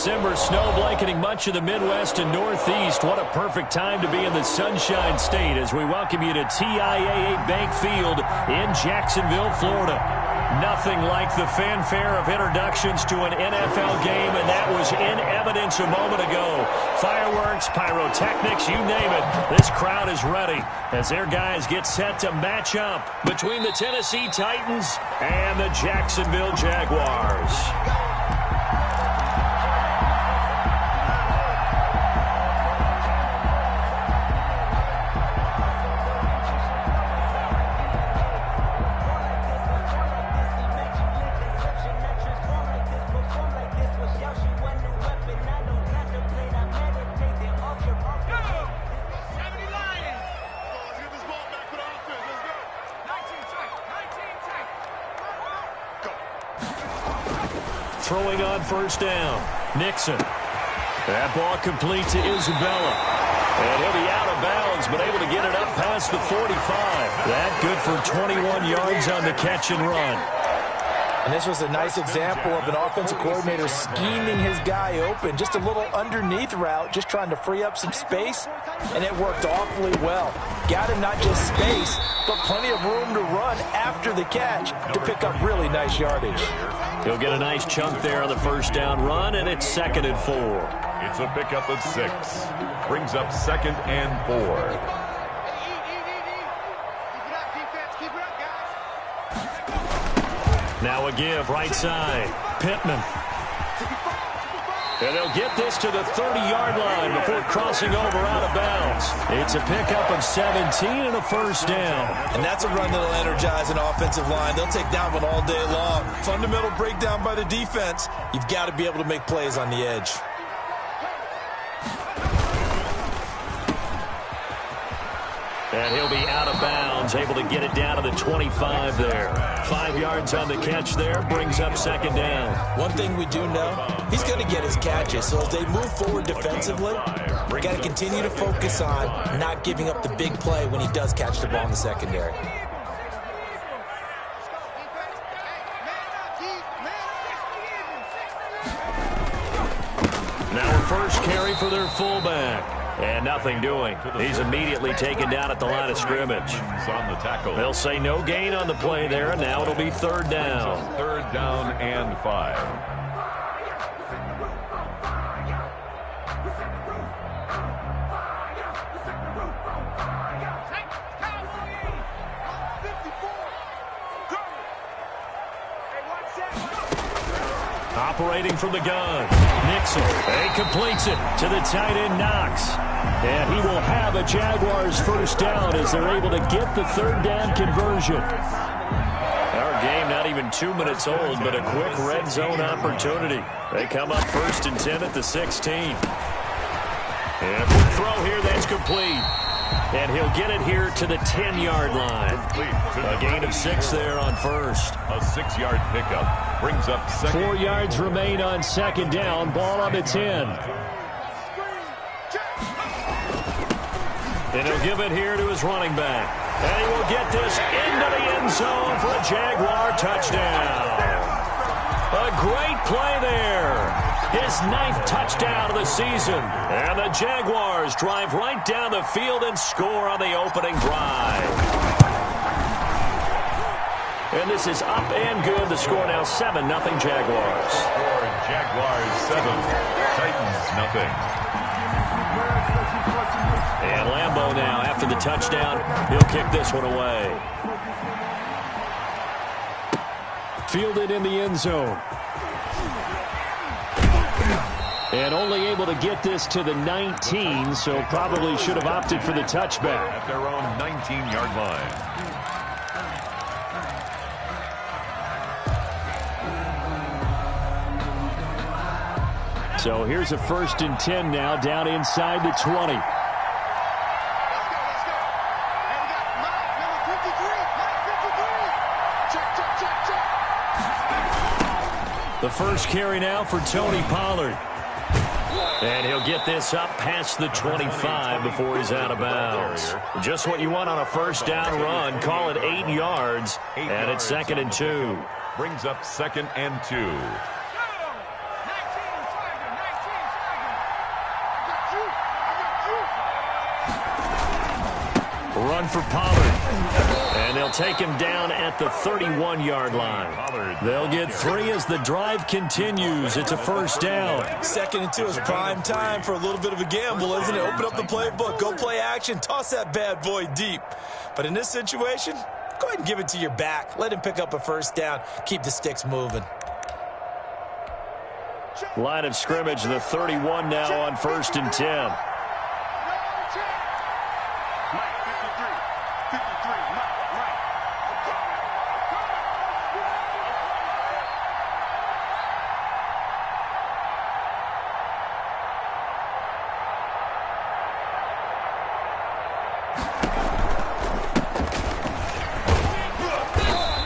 December snow blanketing much of the Midwest and Northeast. What a perfect time to be in the Sunshine State as we welcome you to TIAA Bank Field in Jacksonville, Florida. Nothing like the fanfare of introductions to an NFL game, and that was in evidence a moment ago. Fireworks, pyrotechnics, you name it. This crowd is ready as their guys get set to match up between the Tennessee Titans and the Jacksonville Jaguars. Throwing on first down. Nixon. That ball complete to Isabella. And he'll be out of bounds, but able to get it up past the 45. That good for 21 yards on the catch and run. And this was a nice example of an offensive coordinator scheming his guy open. Just a little underneath route, just trying to free up some space, and it worked awfully well. Got him not just space, but plenty of room to run after the catch to pick up really nice yardage. He'll get a nice chunk there on the first down run, and it's 2nd and 4. It's a pickup of 6. Brings up 2nd and 4. Now a give, right side. Pittman. And they'll get this to the 30-yard line before crossing over out of bounds. It's a pickup of 17 and a first down. And that's a run that'll energize an offensive line. They'll take that one all day long. Fundamental breakdown by the defense. You've got to be able to make plays on the edge. And he'll be out of bounds, able to get it down to the 25 there. 5 yards on the catch there, brings up 2nd down. One thing we do know, he's going to get his catches. So as they move forward defensively, we got to continue to focus on not giving up the big play when he does catch the ball in the secondary. Now a first carry for their fullback. And nothing doing. He's immediately taken down at the line of scrimmage. They'll say no gain on the play there, and now it'll be 3rd down. 3rd down and 5. Operating from the gun. Nixon. He completes it to the tight end, Knox. And he will have a Jaguars first down as they're able to get the 3rd down conversion. Our game not even 2 minutes old, but a quick red zone opportunity. They come up 1st and 10 at the 16. And a quick throw here that's complete. And he'll get it here to the 10-yard line. A gain of 6 there on first. A 6-yard pickup brings up 2nd. 4 yards remain on 2nd down. Ball on the 10. And he'll give it here to his running back. And he will get this into the end zone for a Jaguar touchdown. A great play there. His 9th touchdown of the season. And the Jaguars drive right down the field and score on the opening drive. And this is up and good. The score now 7-0 Jaguars. Score Jaguars 7, Titans nothing. And Lambeau now, after the touchdown, he'll kick this one away. Fielded in the end zone. And only able to get this to the 19, so probably should have opted for the touchback. At their own 19-yard line. So here's a 1st and 10 now, down inside the 20. The first carry now for Tony Pollard. And he'll get this up past the 25 before he's out of bounds. Just what you want on a first down run. Call it 8 yards. And it's 2nd and 2. Brings up 2nd and 2. Run for Pollard. And they'll take him down at the 31-yard line. They'll get 3 as the drive continues. It's a first down. 2nd and 2 is prime time for a little bit of a gamble, isn't it? Open up the playbook. Go play action. Toss that bad boy deep. But in this situation, go ahead and give it to your back. Let him pick up a first down. Keep the sticks moving. Line of scrimmage, the 31 now on 1st and 10.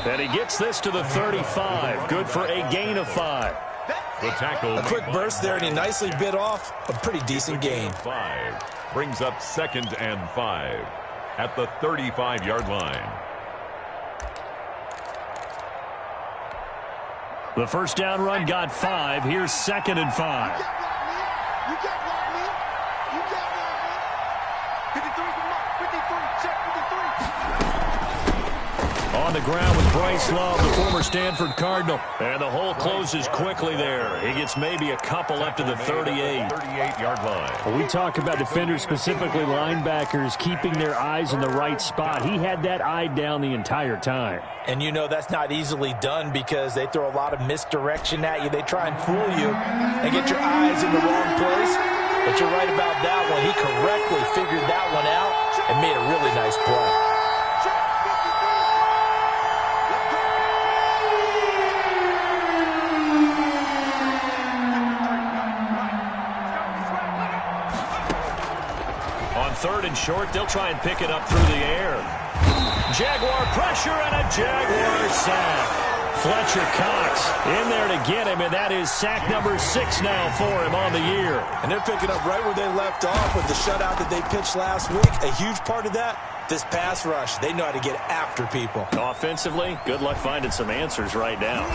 And he gets this to the 35. Good for a gain of 5. The tackle. A quick burst there, and he nicely bit off a pretty decent gain. 5 brings up 2nd and 5 at the 35-yard line. The first down run got 5. Here's 2nd and 5. You can't block me. You can't block me. 53, come on. 53, check 53. On the ground with Bryce Love, the former Stanford Cardinal. And the hole closes quickly there. He gets maybe a couple up to the 38. 38-yard line. Well, we talk about defenders, specifically linebackers, keeping their eyes in the right spot. He had that eye down the entire time. And you know that's not easily done because they throw a lot of misdirection at you. They try and fool you and get your eyes in the wrong place. But you're right about that one. He correctly figured that one out and made a really nice play. On 3rd and short, they'll try and pick it up through the air. Jaguar pressure and a Jaguar sack. Fletcher Cox in there to get him, and that is sack number 6 now for him on the year. And they're picking up right where they left off with the shutout that they pitched last week. A huge part of that, this pass rush. They know how to get after people. Offensively, good luck finding some answers right now.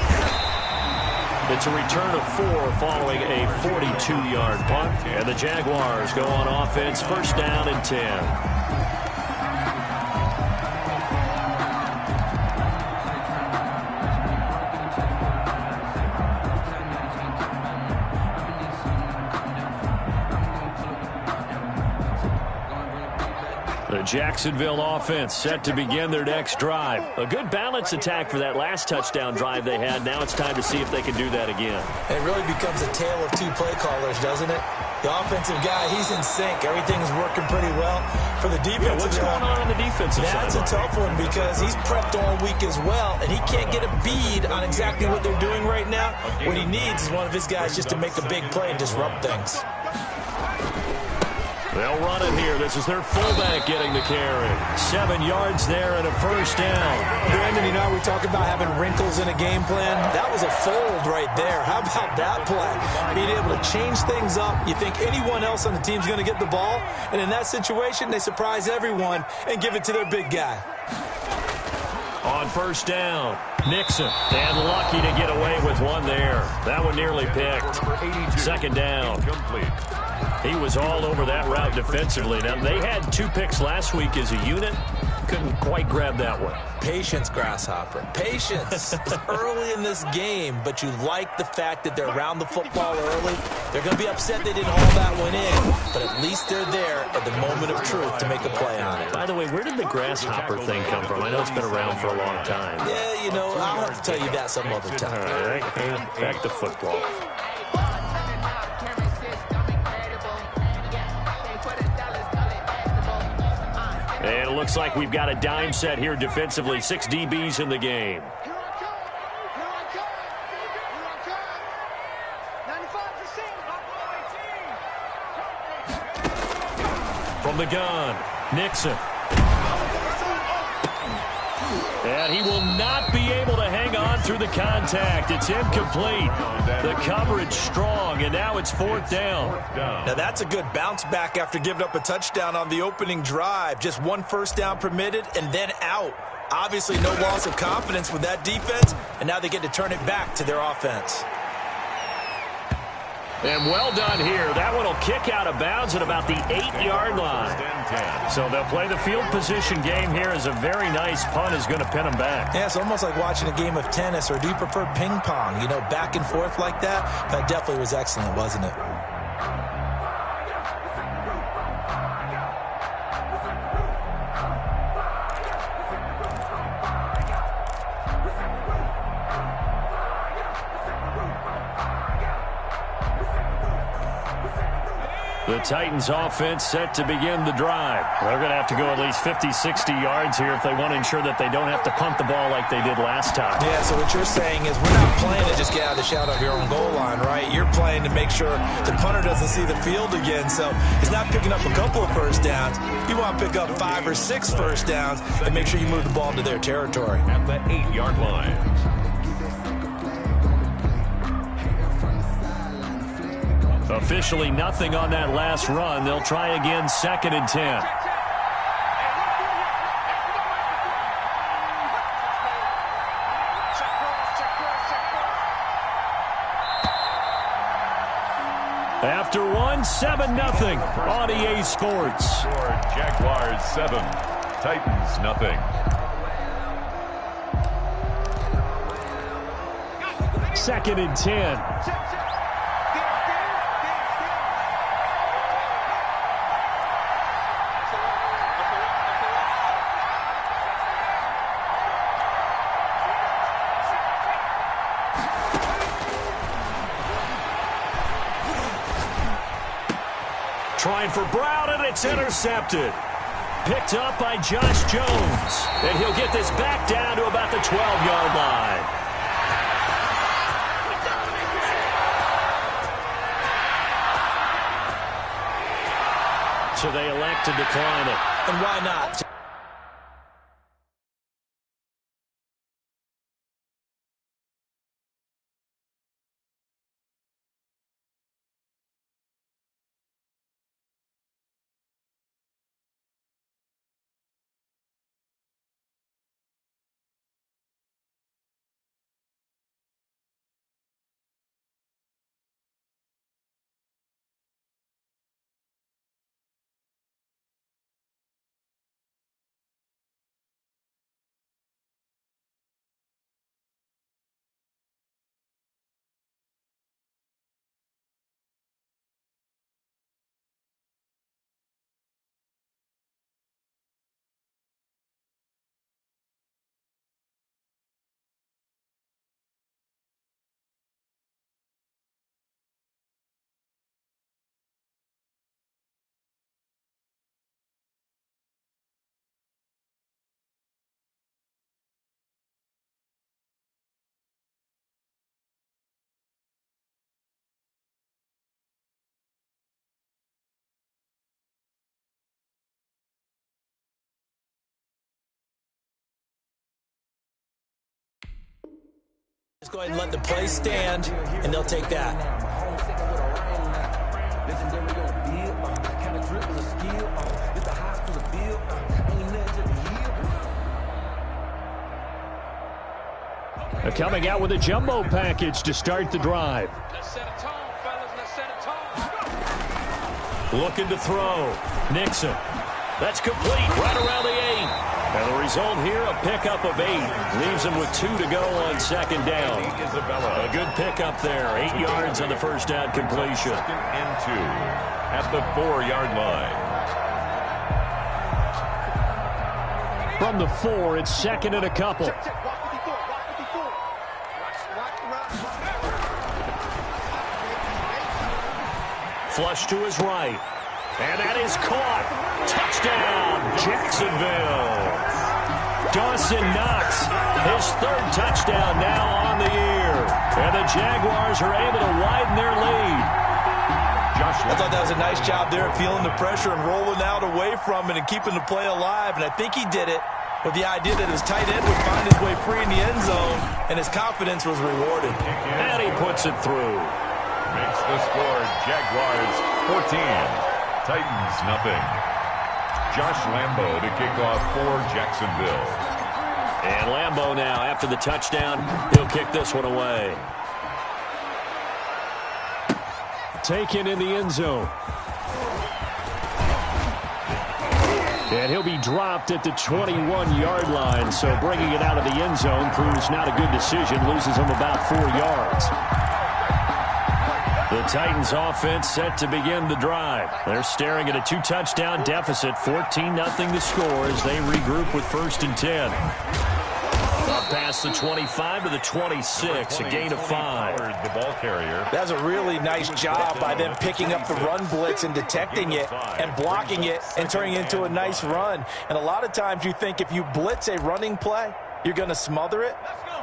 It's a return of 4 following a 42-yard punt. And the Jaguars go on offense, first down and 10. The Jacksonville offense set to begin their next drive. A good balance attack for that last touchdown drive they had. Now it's time to see if they can do that again. It really becomes a tale of 2 play callers, doesn't it? The offensive guy, he's in sync. Everything's working pretty well. For the defensive what's going on the defensive side? That's a tough one because he's prepped all week as well, and he can't get a bead on exactly what they're doing right now. What he needs is one of his guys just to make a big play and disrupt things. They'll run it here. This is their fullback getting the carry. 7 yards there and a first down. Brandon, you know how we talk about having wrinkles in a game plan? That was a fold right there. How about that play? Being able to change things up. You think anyone else on the team's going to get the ball, and in that situation, they surprise everyone and give it to their big guy. On first down, Nixon, and lucky to get away with one there. That one nearly picked. 2nd down. He was all over that route defensively. Now, they had 2 picks last week as a unit. Couldn't quite grab that one. Patience, Grasshopper. Patience. It's early in this game, but you like the fact that they're around the football early. They're going to be upset they didn't haul that one in, but at least they're there at the moment of truth to make a play on it. By the way, where did the Grasshopper thing come from? I know it's been around for a long time. Yeah, you know, I'll have to tell you that some other time. All right, back to football. And it looks like we've got a dime set here defensively. 6 DBs in the game. From the gun, Nixon. And he will not be able to hang on through the contact. It's incomplete. The coverage strong, and now it's 4th down. Now that's a good bounce back after giving up a touchdown on the opening drive. Just 1 first down permitted and then out. Obviously no loss of confidence with that defense, and now they get to turn it back to their offense. And well done here. That one will kick out of bounds at about the 8-yard line. So they'll play the field position game here as a very nice punt is going to pin them back. Yeah, it's almost like watching a game of tennis, or do you prefer ping pong? You know, back and forth like that? That definitely was excellent, wasn't it? The Titans offense set to begin the drive. They're going to have to go at least 50, 60 yards here if they want to ensure that they don't have to punt the ball like they did last time. Yeah, so what you're saying is we're not playing to just get out of the shadow of your own goal line, right? You're playing to make sure the punter doesn't see the field again. So he's not picking up a couple of first downs. You want to pick up 5 or 6 first downs and make sure you move the ball into their territory. At the 8-yard line. Officially nothing on that last run. They'll try again, 2nd and 10. After one, 7-0 on EA Sports. Jaguars 7, Titans nothing. 2nd and 10. Trying for Brown, and it's intercepted. Picked up by Josh Jones. And he'll get this back down to about the 12-yard line. So they elect to decline it. And why not? Just go ahead and let the play stand, and they'll take that. They're coming out with a jumbo package to start the drive. Let's set a tone, fellas. Let's set a tone. Looking to throw. Nixon. That's complete right around the 8. And the result here, a pickup of 8. Leaves him with 2 to go on 2nd down. A good pickup there. 8 yards on the first down completion. 2nd and 2 at the 4-yard line. From the 4, it's 2nd and a couple. Check, check. Walk 54. Walk 54. Watch around. Flush to his right. And that is caught. Touchdown, Jacksonville. Dawson Knox, his 3rd touchdown now on the year. And the Jaguars are able to widen their lead. I thought that was a nice job there, feeling the pressure and rolling out away from it and keeping the play alive. And I think he did it with the idea that his tight end would find his way free in the end zone, and his confidence was rewarded. And he puts it through. Makes the score Jaguars 14, Titans nothing. Josh Lambo to kick off for Jacksonville. And Lambo now, after the touchdown, he'll kick this one away. taken in the end zone. And he'll be dropped at the 21-yard line, so bringing it out of the end zone proves not a good decision, loses him about 4 yards. The Titans offense set to begin the drive. They're staring at a 2-touchdown deficit, 14-0 the score as they regroup with 1st and 10. Up past the 25 to the 26, a gain of 5. The ball carrier. That's a really nice job by them picking up the run blitz and detecting it and blocking it and turning it into a nice run. And a lot of times you think if you blitz a running play, you're going to smother it.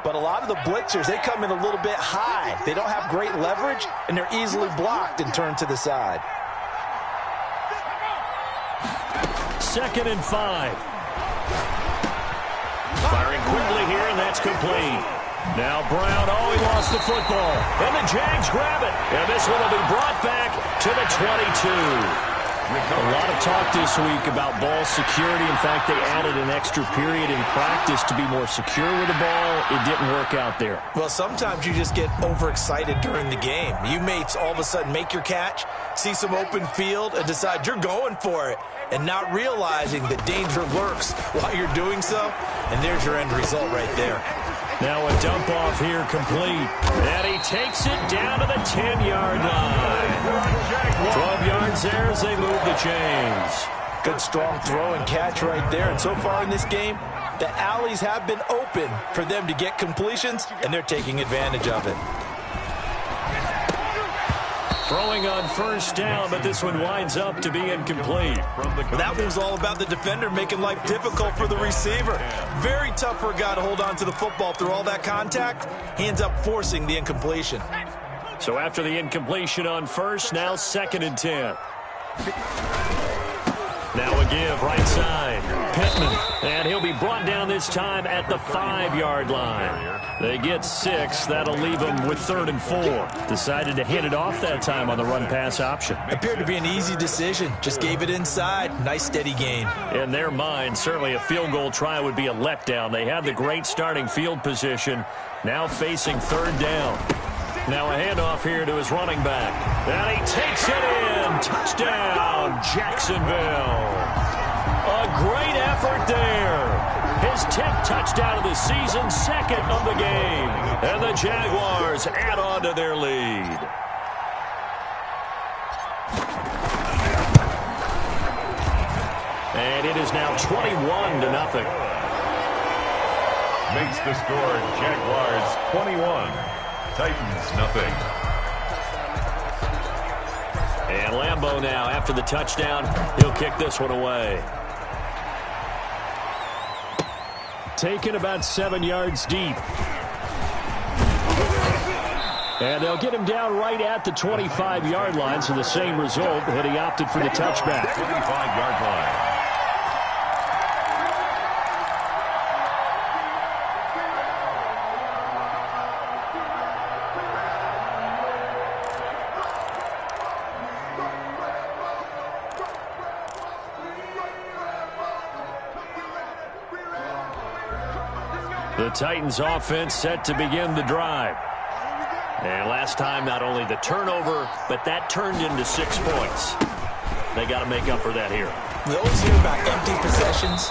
But a lot of the blitzers, they come in a little bit high. They don't have great leverage, and they're easily blocked and turned to the side. 2nd and 5. Firing quickly here, and that's complete. Now Brown, he lost the football. And the Jags grab it. And this one will be brought back to the 22. A lot of talk this week about ball security. In fact, they added an extra period in practice to be more secure with the ball. It didn't work out there. Well, sometimes you just get overexcited during the game. You may all of a sudden make your catch, see some open field, and decide you're going for it, and not realizing that danger lurks while you're doing so. And there's your end result right there. Now a dump off here complete. And he takes it down to the 10-yard line. 12 yards there as they move the chains. Good strong throw and catch right there. And so far in this game, the alleys have been open for them to get completions, and they're taking advantage of it. Throwing on 1st down, but this one winds up to be incomplete. That was all about the defender making life difficult for the receiver. Very tough for a guy to hold on to the football through all that contact. He ends up forcing the incompletion. So after the incompletion on 1st, now 2nd and 10. Now a give right side. Pittman. And he'll be brought down this time at the 5-yard line. They get 6. That'll leave them with 3rd and 4. Decided to hand it off that time on the run-pass option. Appeared to be an easy decision. Just gave it inside. Nice steady gain. In their mind, certainly a field goal try would be a letdown. They had the great starting field position. Now facing 3rd down. Now a handoff here to his running back. And he takes it in. Touchdown, Jacksonville. A great effort there. His 10th touchdown of the season, 2nd of the game. And the Jaguars add on to their lead. And it is now 21-0. Makes the score Jaguars 21. Titans nothing. And Lambeau now, after the touchdown, he'll kick this one away. Taken about 7 yards deep. And they'll get him down right at the 25-yard line, so the same result, but he opted for the touchback. 25-yard line. The Titans offense set to begin the drive. And last time, not only the turnover, but that turned into 6 points. They got to make up for that here. We always hear about empty possessions,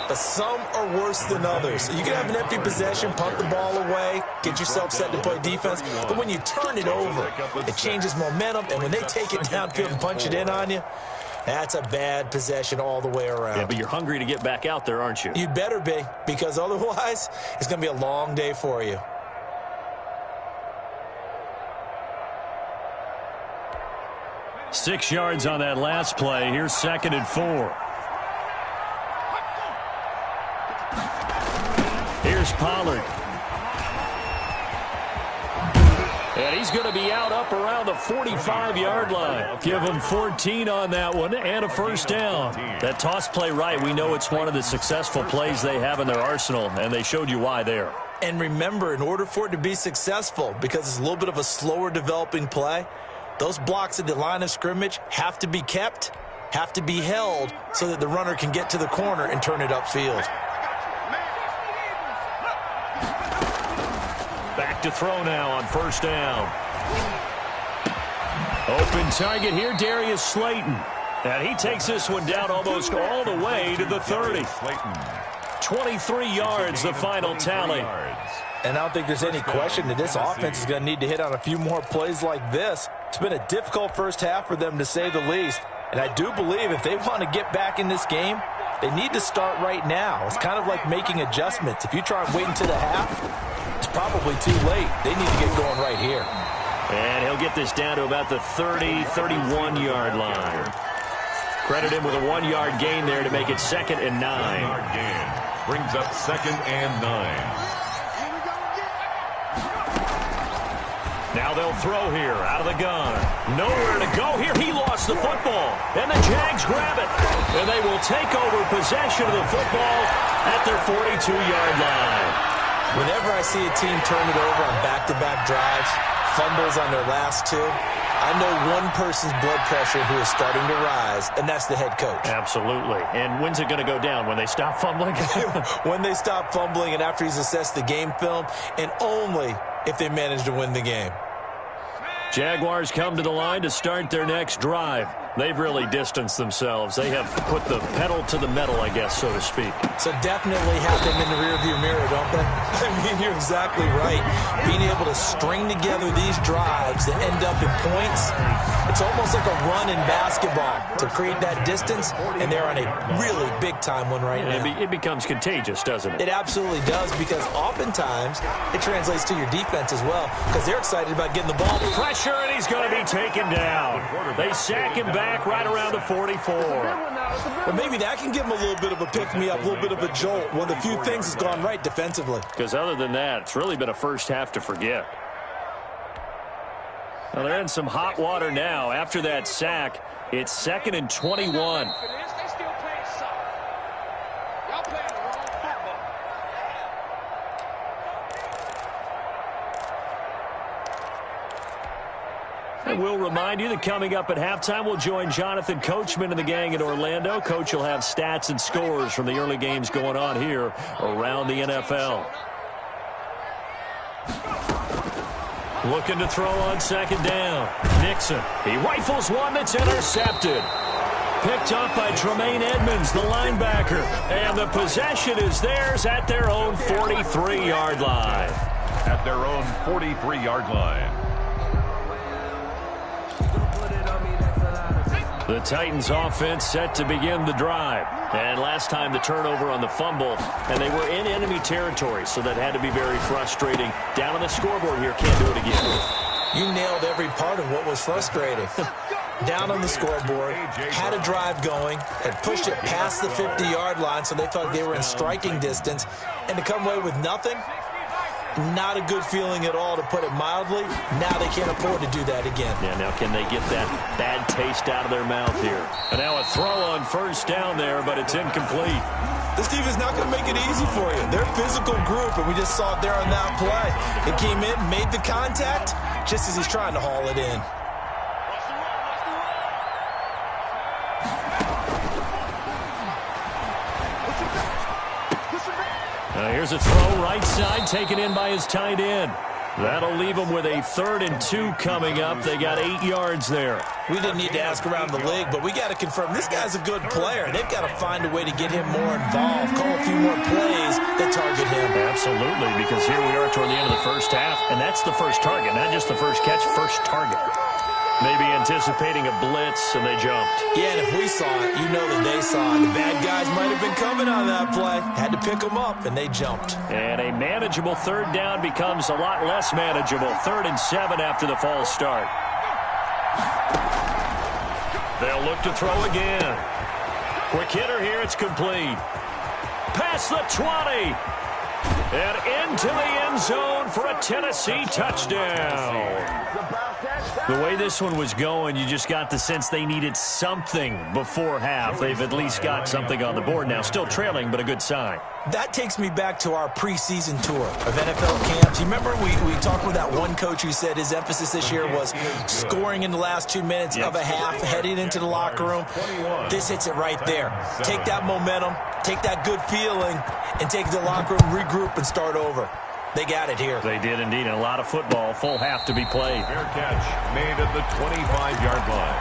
but some are worse than others. You can have an empty possession, punt the ball away, get yourself set to play defense, but when you turn it over, it changes momentum, and when they take it downfield and punch it in on you, that's a bad possession all the way around. Yeah, but you're hungry to get back out there, aren't you? You'd better be, because otherwise, it's going to be a long day for you. Six yards on that last play. Here's 2nd and 4. Here's Pollard. And he's going to be out up around the 45-yard line. Give him 14 on that one and a 1st down. That toss play right, we know it's one of the successful plays they have in their arsenal, and they showed you why there. And remember, in order for it to be successful, because it's a little bit of a slower developing play, those blocks at the line of scrimmage have to be kept, have to be held, so that the runner can get to the corner and turn it upfield. Back to throw now on 1st down. Open target here, Darius Slayton. And he takes this one down almost all the way to the 30. 23 yards, the final tally. And I don't think there's any question that this offense is going to need to hit on a few more plays like this. It's been a difficult first half for them, to say the least. And I do believe if they want to get back in this game, they need to start right now. It's kind of like making adjustments. If you try and wait until the half, it's probably too late. They need to get going right here. And he'll get this down to about the 30, 31-yard line. Credit him with a 1-yard gain there to make it 2nd and 9. 1-yard gain brings up 2nd and 9. Now they'll throw here out of the gun. Nowhere to go here. He lost the football. And the Jags grab it. And they will take over possession of the football at their 42-yard line. Whenever I see a team turn it over on back-to-back drives, fumbles on their last two, I know one person's blood pressure who is starting to rise, and that's the head coach. Absolutely. And when's it going to go down? When they stop fumbling? When they stop fumbling and after he's assessed the game film, and only if they manage to win the game. Jaguars come to the line to start their next drive. They've really distanced themselves. They have put the pedal to the metal, I guess, so to speak. So definitely have them in the rearview mirror, don't they? I mean, you're exactly right. Being able to string together these drives that end up in points, it's almost like a run in basketball to create that distance, and they're on a really big-time one right now. It becomes contagious, doesn't it? It absolutely does, because oftentimes it translates to your defense as well, because they're excited about getting the ball. Pressure, and he's going to be taken down. They sack him back right around the 44. Well, maybe that can give him a little bit of a pick-me-up, a little bit of a jolt. One of the few things has gone right defensively. Because other than that, it's really been a first half to forget. Well, they're in some hot water now. After that sack, it's 2nd and 21. And we'll remind you that coming up at halftime, we'll join Jonathan Coachman and the gang in Orlando. Coach will have stats and scores from the early games going on here around the NFL. Looking to throw on 2nd down. Nixon. He rifles one that's intercepted. Picked up by Tremaine Edmonds, the linebacker. And the possession is theirs at their own 43-yard line. At their own 43-yard line. The Titans offense set to begin the drive. And last time the turnover on the fumble, and they were in enemy territory, so that had to be very frustrating. Down on the scoreboard here, can't do it again. You nailed every part of what was frustrating. Down on the scoreboard, had a drive going, had pushed it past the 50-yard line, so they thought they were in striking distance, and to come away with nothing, not a good feeling at all, to put it mildly. Now they can't afford to do that again. Yeah, now can they get that bad taste out of their mouth here? And now a throw on 1st down there, but it's incomplete. This team is not going to make it easy for you. They're a physical group, and we just saw it there on that play. It came in, made the contact, just as he's trying to haul it in. Here's a throw right side, taken in by his tight end. That'll leave them with a 3rd and 2 coming up. They got 8 yards there. We didn't need to ask around the league, but we got to confirm this guy's a good player. They've got to find a way to get him more involved, call a few more plays that target him. Absolutely, because here we are toward the end of the first half, and that's the first target, not just the first catch, first target. Maybe anticipating a blitz, and they jumped. Yeah, and if we saw it, you know that they saw it. The bad guys might have been coming on that play. Had to pick them up, and they jumped. And a manageable 3rd down becomes a lot less manageable. 3rd and 7 after the false start. They'll look to throw again. Quick hitter here, it's complete. Past the 20. And into the end zone for a Tennessee touchdown. The way this one was going, you just got the sense they needed something before half. They've at least got something on the board now. Still trailing, but a good sign. That takes me back to our preseason tour of NFL camps. You remember we talked with that one coach who said his emphasis this year was scoring in the last 2 minutes of a half, heading into the locker room. This hits it right there. Take that momentum, take that good feeling, and take it to the locker room, regroup, and start over. They got it here. They did indeed. A lot of football. Full half to be played. Fair catch made at the 25-yard line.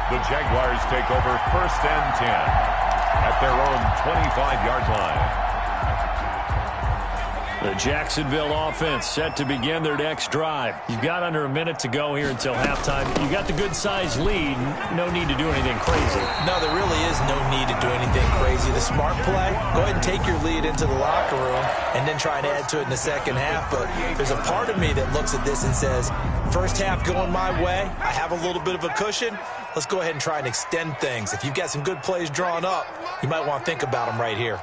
The Jaguars take over 1st and 10 at their own 25-yard line. The Jacksonville offense set to begin their next drive. You've got under a minute to go here until halftime. You've got the good-sized lead. No need to do anything crazy. No, there really is no need to do anything crazy. The smart play, go ahead and take your lead into the locker room and then try and add to it in the second half. But there's a part of me that looks at this and says, first half going my way, I have a little bit of a cushion. Let's go ahead and try and extend things. If you've got some good plays drawn up, you might want to think about them right here.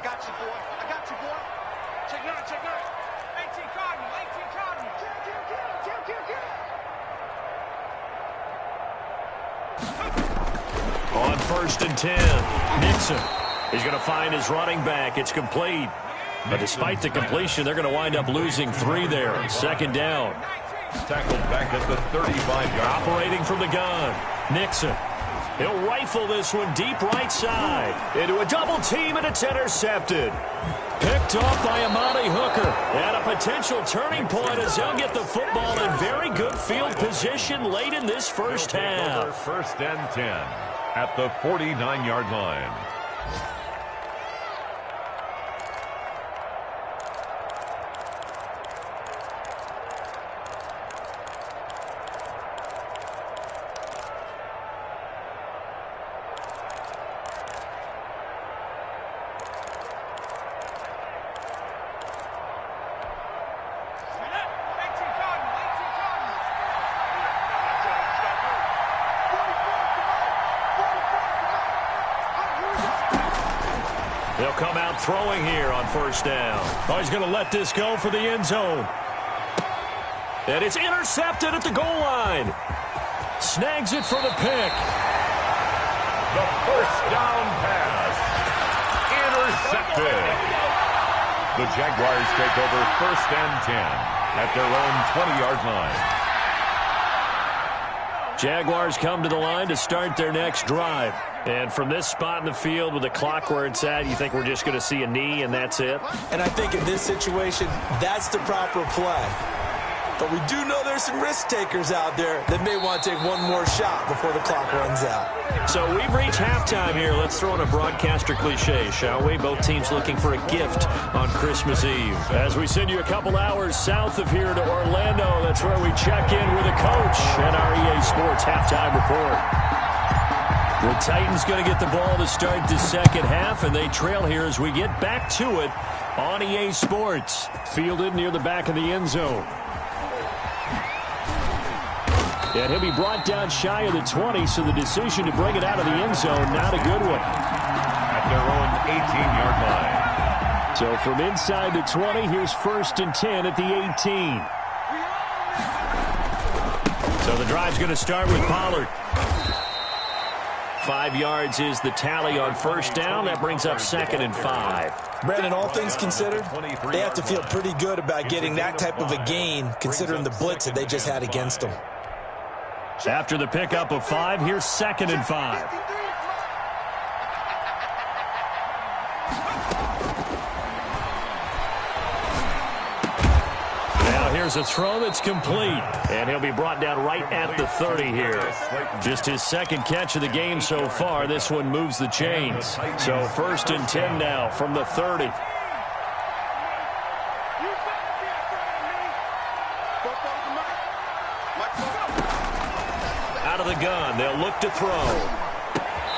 On 1st and 10, Nixon is going to find his running back. It's complete. But despite the completion, they're going to wind up losing 3 there. 2nd down. Tackled back at the 35-yard. Operating from the gun. Nixon. He'll rifle this one deep right side. Into a double team, and it's intercepted. Picked off by Amani Hooker. And a potential turning point as they'll get the football in very good field position late in this first half. 1st and 10 at the 49-yard line. They'll come out throwing here on 1st down. Oh, he's going to let this go for the end zone. And it's intercepted at the goal line. Snags it for the pick. The 1st down pass. Intercepted. The Jaguars take over 1st and 10 at their own 20-yard line. Jaguars come to the line to start their next drive. And from this spot in the field with the clock where it's at, you think we're just going to see a knee and that's it? And I think in this situation, that's the proper play. But we do know there's some risk takers out there that may want to take one more shot before the clock runs out. So we've reached halftime here. Let's throw in a broadcaster cliche, shall we? Both teams looking for a gift on Christmas Eve. As we send you a couple hours south of here to Orlando, that's where we check in with a coach and our EA Sports halftime report. The Titans going to get the ball to start the second half, and they trail here as we get back to it on EA Sports. Fielded near the back of the end zone. And he'll be brought down shy of the 20, so the decision to bring it out of the end zone, not a good one. At their own 18-yard line. So from inside the 20, here's 1st and 10 at the 18. So the drive's going to start with Pollard. 5 yards is the tally on 1st down. That brings up 2nd and 5. Brandon, all things considered, they have to feel pretty good about getting that type of a gain, considering the blitz that they just had against them. After the pickup of 5, here's 2nd and 5. Now here's a throw that's complete. And he'll be brought down right at the 30 here. Just his 2nd catch of the game so far. This one moves the chains. So 1st and 10 now from the 30. Out of the gun, they'll look to throw.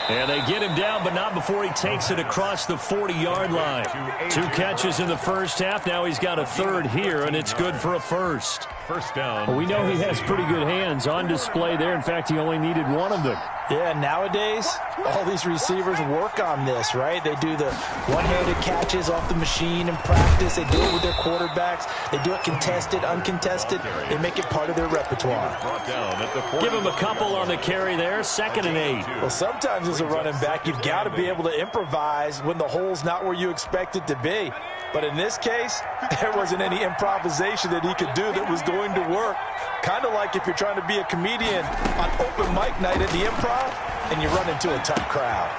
And they get him down, but not before he takes it across the 40-yard line. 2 catches in the first half. Now he's got a 3rd here, and it's good for a 1st. 1st down. Well, we know he has pretty good hands on display there. In fact, he only needed one of them. Yeah, nowadays, all these receivers work on this, right? They do the one-handed catches off the machine in practice. They do it with their quarterbacks. They do it contested, uncontested. They make it part of their repertoire. Give him a couple on the carry there. 2nd and 8. Well, sometimes as a running back, you've got to be able to improvise when the hole's not where you expect it to be. But in this case, there wasn't any improvisation that he could do that was going to work. Kind of like if you're trying to be a comedian on open mic night at the Improv and you run into a tough crowd.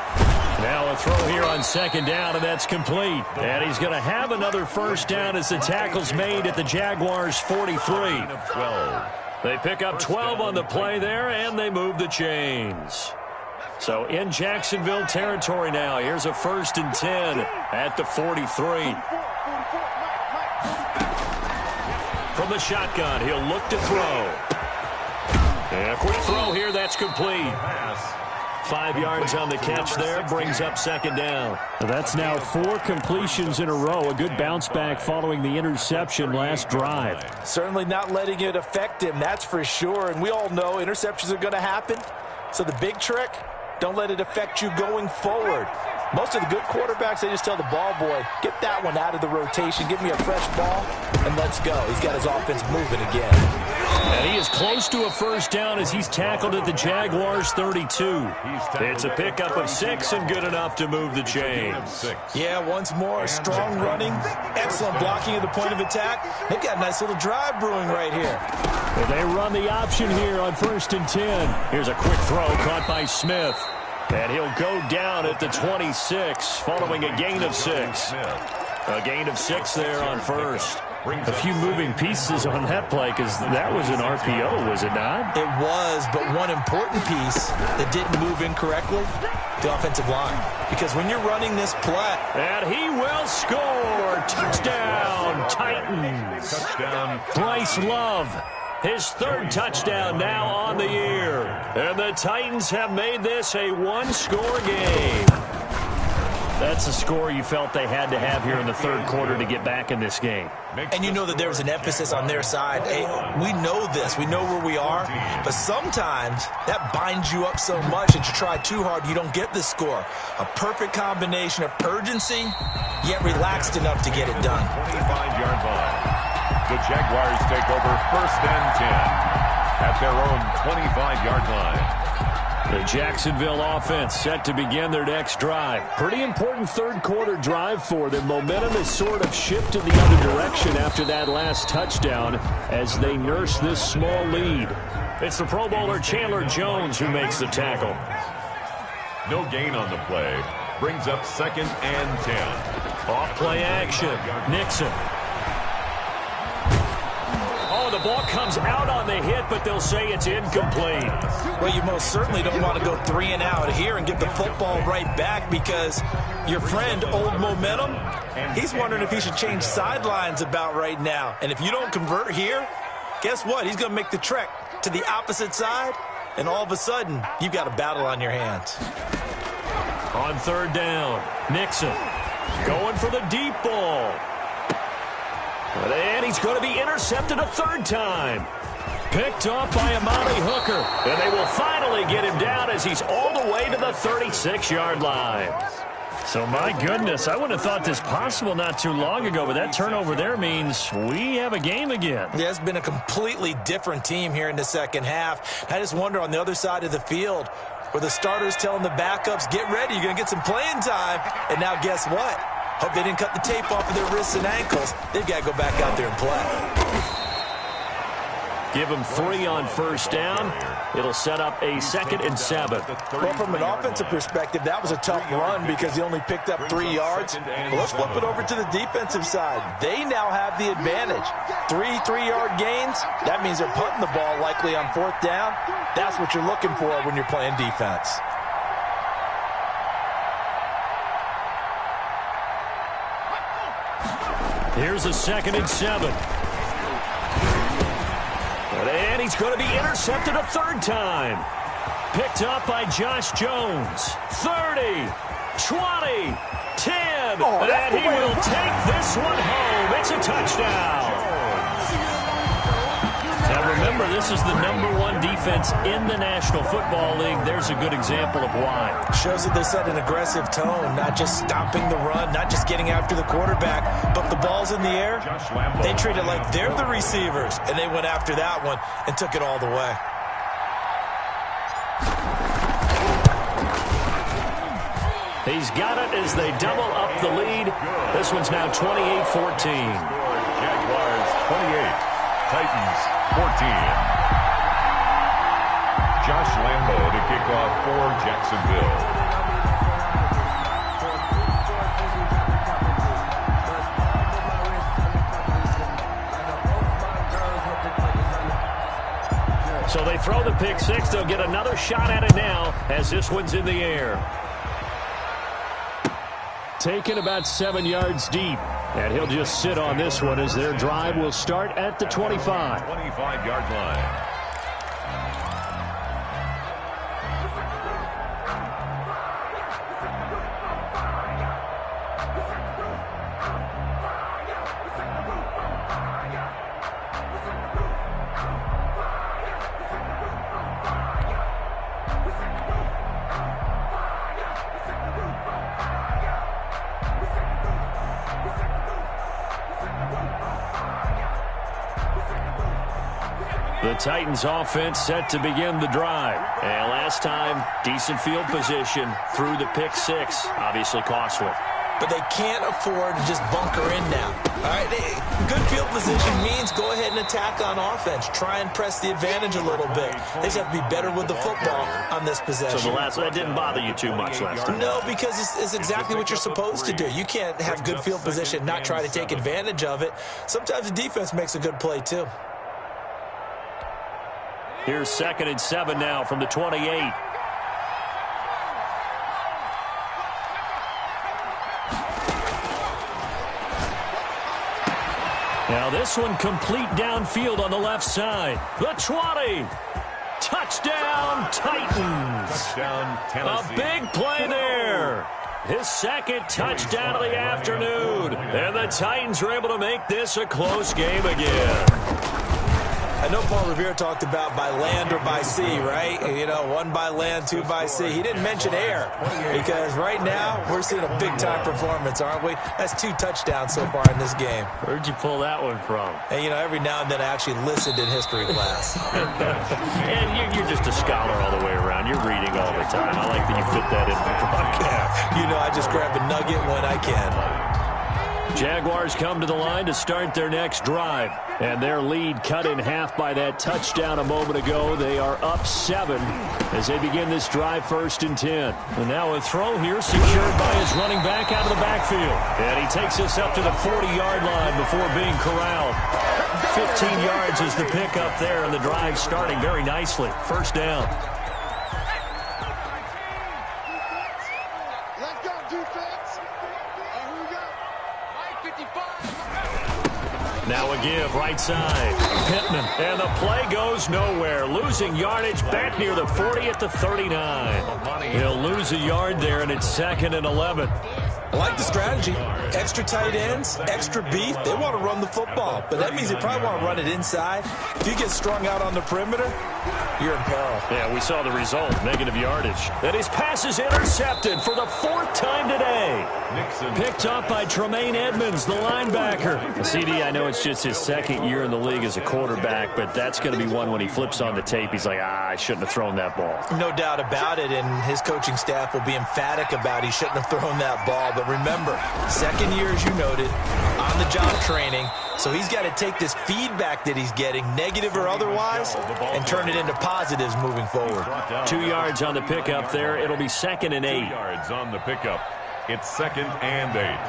Now a throw here on second down, and that's complete. And he's going to have another first down as the tackle's made at the Jaguars' 43. 12. They pick up 12 on the play there, and they move the chains. So in Jacksonville territory now. Here's a 1st and 10 at the 43. From the shotgun, he'll look to throw. And a quick throw here, that's complete. 5 yards on the catch there, brings up second down. That's now 4 completions in a row. A good bounce back following the interception last drive. Certainly not letting it affect him, that's for sure. And we all know interceptions are going to happen. So the big trick, don't let it affect you going forward. Most of the good quarterbacks, they just tell the ball boy, get that one out of the rotation, give me a fresh ball, and let's go. He's got his offense moving again. And he is close to a first down as he's tackled at the Jaguars' 32. It's a pickup of 6 and good enough to move the chains. Yeah, once more, strong running, excellent blocking at the point of attack. They've got a nice little drive brewing right here. Well, they run the option here on 1st and 10. Here's a quick throw caught by Smith. And he'll go down at the 26 following a gain of 6. A gain of 6 there on first. A few moving pieces on that play because that was an RPO, was it not? It was, but one important piece that didn't move incorrectly, the offensive line. Because when you're running this play. And he will score. Touchdown, Titans. Touchdown. Bryce Love. His 3rd touchdown now on the year. And the Titans have made this a 1-score game. That's a score you felt they had to have here in the 3rd quarter to get back in this game. And you know that there was an emphasis on their side. Hey, we know this. We know where we are. But sometimes that binds you up so much that you try too hard, you don't get the score. A perfect combination of urgency, yet relaxed enough to get it done. 25-yard line. The Jaguars take over 1st and 10 at their own 25-yard line. The Jacksonville offense set to begin their next drive. Pretty important 3rd quarter drive for them. Momentum has sort of shifted the other direction after that last touchdown as they nurse this small lead. It's the Pro Bowler Chandler Jones who makes the tackle. No gain on the play. Brings up 2nd and 10. Off play action. Nixon. Oh, the ball comes out on the hit, but they'll say it's incomplete. Well, you most certainly don't want to go 3 and out here and give the football right back because your friend, Old Momentum, he's wondering if he should change sidelines about right now. And if you don't convert here, guess what? He's going to make the trek to the opposite side, and all of a sudden, you've got a battle on your hands. On 3rd down, Nixon going for the deep ball. And he's going to be intercepted a 3rd time. Picked off by Amani Hooker. And they will finally get him down as he's all the way to the 36-yard line. So, my goodness, I wouldn't have thought this possible not too long ago, but that turnover there means we have a game again. Yeah, it's been a completely different team here in the 2nd half. I just wonder on the other side of the field where the starters telling the backups, get ready, you're going to get some playing time. And now guess what? Hope they didn't cut the tape off of their wrists and ankles. They've got to go back out there and play. Give them 3 on 1st down. It'll set up a 2nd and 7. Well, from an offensive perspective, that was a tough run because he only picked up 3 yards. Well, let's flip it over to the defensive side. They now have the advantage. 3 3-yard gains. That means they're punting the ball likely on 4th down. That's what you're looking for when you're playing defense. Here's a 2nd and 7. And he's going to be intercepted a 3rd time. Picked up by Josh Jones. 30, 20, 10. And he will take this one home. It's a touchdown. Now remember, this is the #1 defense in the National Football League. There's a good example of why. Shows that they set an aggressive tone, not just stopping the run, not just getting after the quarterback, but the ball's in the air. They treat it like they're the receivers, and they went after that one and took it all the way. He's got it as they double up the lead. This one's now 28-14. Jaguars 28, Titans 14. Josh Lambo to kick off for Jacksonville. So they throw the pick six. They'll get another shot at it now as this one's in the air. Taken about 7 yards deep. And he'll just sit on this one as their drive will start at the 25. 25-yard line. The Titans offense set to begin the drive. And last time, decent field position through the pick six. Obviously costly. But they can't afford to just bunker in now. All right, good field position means go ahead and attack on offense. Try and press the advantage a little bit. They just have to be better with the football on this possession. So that didn't bother you too much last time? No, because it's exactly what you're supposed to do. You can't have good field position, not try to take advantage of it. Sometimes the defense makes a good play, too. Here's 2nd and 7 now from the 28. Now this one complete downfield on the left side. The 20. Touchdown, Titans. Touchdown, Tennessee. A big play there. His second touchdown of the afternoon. And the Titans are able to make this a close game again. I know Paul Revere talked about by land or by sea, right? You know, 1 by land, 2 by sea. He didn't mention air because right now we're seeing a big-time performance, aren't we? That's 2 touchdowns so far in this game. Where'd you pull that one from? And, you know, every now and then I actually listened in history class. And you're just a scholar all the way around. You're reading all the time. I like that you fit that in the broadcast. You know, I just grab a nugget when I can. Jaguars come to the line to start their next drive. And their lead cut in half by that touchdown a moment ago. They are up 7 as they begin this drive 1st and 10. And now a throw here secured by his running back out of the backfield. And he takes us up to the 40-yard line before being corralled. 15 yards is the pickup there, and the drive starting very nicely. 1st down. Let's go, defense. Here we go. 55. Now a give, right side. Pittman, and the play goes nowhere. Losing yardage back near the 40 at the 39. He'll lose a yard there, and it's 2nd and 11. I like the strategy. Extra tight ends, extra beef. They want to run the football, but that means they probably want to run it inside. If you get strung out on the perimeter, you're in peril. Yeah, we saw the result, negative yardage. And his pass is intercepted for the 4th time today. Nixon. Picked up by Tremaine Edmonds, the linebacker. CD, I know it's just his 2nd year in the league as a quarterback, but that's going to be one when he flips on the tape. He's like, I shouldn't have thrown that ball. No doubt about it, and his coaching staff will be emphatic about he shouldn't have thrown that ball. But remember, 2nd year, as you noted, on-the-job training. So he's got to take this feedback that he's getting, negative or otherwise, and turn it into positives moving forward. 2 yards on the pickup there. It'll be 2nd and 8. 2 yards on the pickup. It's 2nd and 8. Number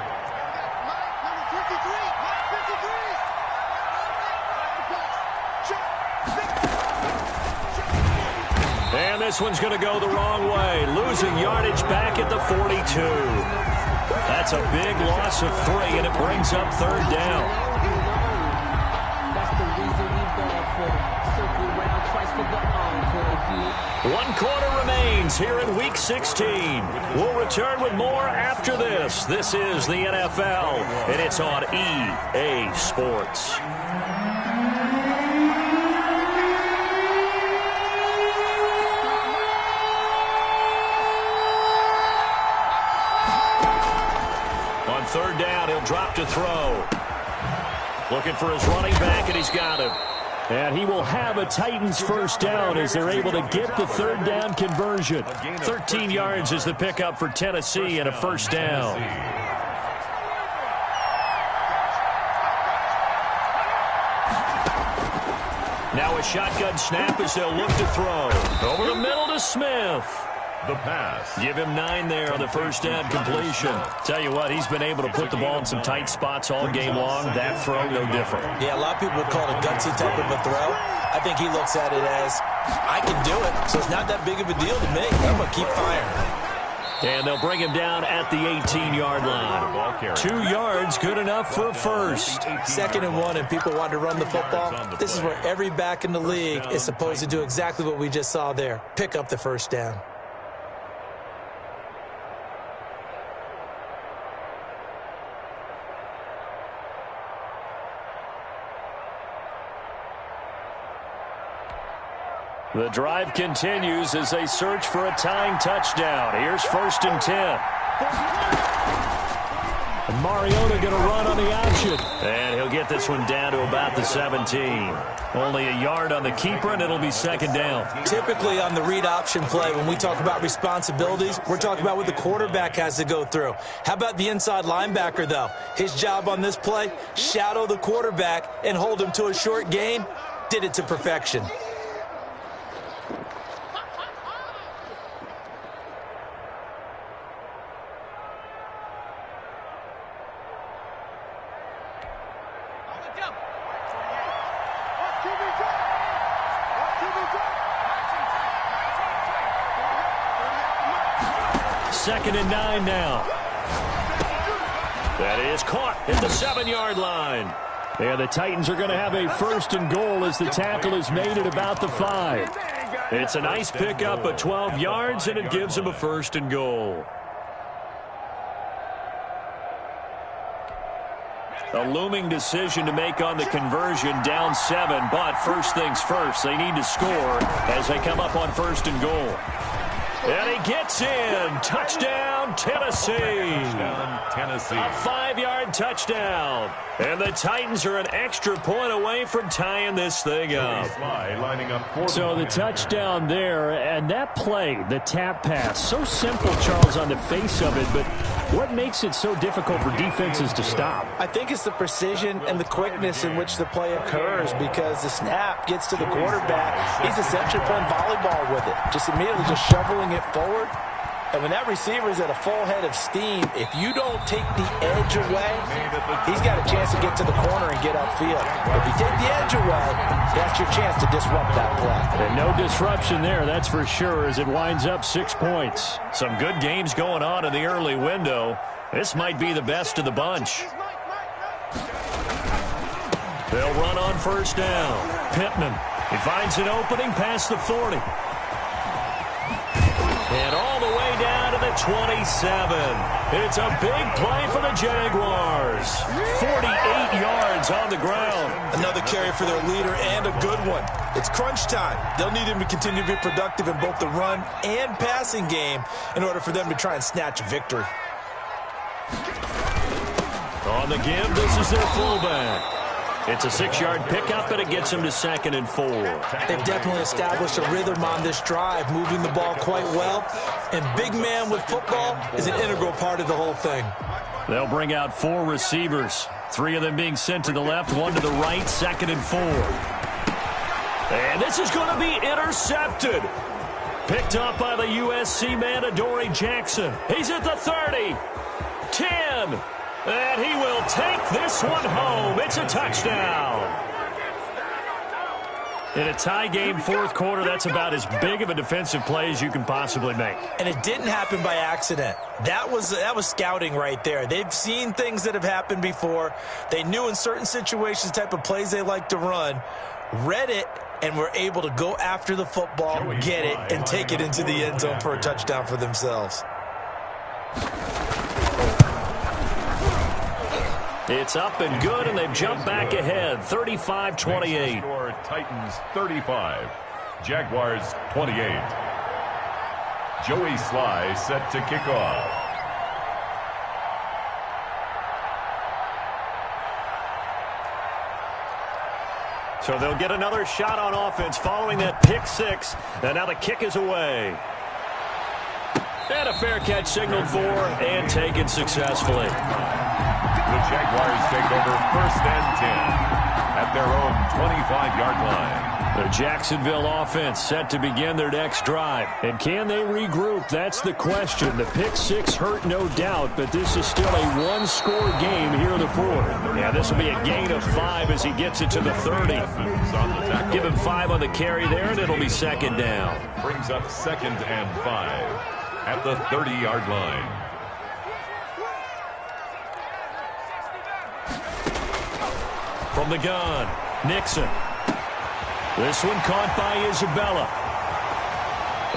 53. And this one's going to go the wrong way. Losing yardage back at the 42. That's a big loss of 3, and it brings up 3rd down. One quarter remains here in Week 16. We'll return with more after this. This is the NFL, and it's on EA Sports. On 3rd down, he'll drop to throw. Looking for his running back, and he's got him. And he will have a Titans 1st down as they're able to get the 3rd down conversion. 13 yards is the pickup for Tennessee and a 1st down. Now a shotgun snap as they'll look to throw. Over the middle to Smith. The pass. Give him 9 there on the first down completion. Tell you what, he's been able to put the ball in some tight spots all game long. That throw, no different. Yeah, a lot of people would call it a gutsy type of a throw. I think he looks at it as, I can do it, so it's not that big of a deal to me. I'm going to keep firing. And they'll bring him down at the 18-yard line. 2 yards, good enough for a first. 2nd and 1, and people want to run the football. This is where every back in the league is supposed to do exactly what we just saw there. Pick up the first down. The drive continues as they search for a tying touchdown. Here's 1st and 10. And Mariota going to run on the option. And he'll get this one down to about the 17. Only a yard on the keeper, and it'll be 2nd down. Typically on the read option play, when we talk about responsibilities, we're talking about what the quarterback has to go through. How about the inside linebacker, though? His job on this play, shadow the quarterback and hold him to a short gain. Did it to perfection. Second and 9 now. That is caught at the 7-yard line. And the Titans are going to have a 1st and goal as the tackle is made at about the 5. It's a nice pickup of 12 yards, and it gives them a 1st and goal. A looming decision to make on the conversion, down 7, but first things first, they need to score as they come up on 1st and goal. And he gets in. Touchdown, Tennessee. Touchdown, Tennessee. A 5-yard touchdown. And the Titans are an extra point away from tying this thing up. So the touchdown there, and that play, the tap pass, so simple, Charles, on the face of it, but what makes it so difficult for defenses to stop? I think it's the precision and the quickness in which the play occurs, because the snap gets to the quarterback. He's essentially playing volleyball with it, just immediately just shoveling it forward. And when that receiver is at a full head of steam, if you don't take the edge away, he's got a chance to get to the corner and get upfield. If you take the edge away, that's your chance to disrupt that play. And no disruption there, that's for sure, as it winds up 6 points. Some good games going on in the early window. This might be the best of the bunch. They'll run on 1st down. Pittman, he finds an opening past the 40. And all the way down to the 27. It's a big play for the Jaguars. 48 yards on the ground. Another carry for their leader, and a good one. It's crunch time. They'll need him to continue to be productive in both the run and passing game in order for them to try and snatch a victory. On the give, this is their fullback. It's a 6-yard pickup, and it gets them to 2nd and 4. They've definitely established a rhythm on this drive, moving the ball quite well. And big man with football is an integral part of the whole thing. They'll bring out 4 receivers, 3 of them being sent to the left, 1 to the right, 2nd and 4. And this is going to be intercepted. Picked up by the USC man, Adoree Jackson. He's at the 30, 10. And he will take this one home. It's a touchdown. In a tie game, 4th quarter, that's about as big of a defensive play as you can possibly make. And it didn't happen by accident. That was scouting right there. They've seen things that have happened before. They knew in certain situations the type of plays they like to run, read it, and were able to go after the football, get it, and take it into the end zone for a touchdown for themselves. It's up and good, and they've jumped back ahead, 35-28. Score Titans 35, Jaguars 28. Joey Sly set to kick off. So they'll get another shot on offense following that pick 6, and now the kick is away. And a fair catch signaled for and taken successfully. The Jaguars take over 1st and 10 at their own 25-yard line. The Jacksonville offense set to begin their next drive. And can they regroup? That's the question. The pick six hurt, no doubt, but this is still a one-score game here in the fourth. Yeah, this will be a gain of 5 as he gets it to the 30. Give him 5 on the carry there, and it'll be second down. Brings up 2nd and 5 at the 30-yard line. From the gun, Nixon. This one caught by Isabella.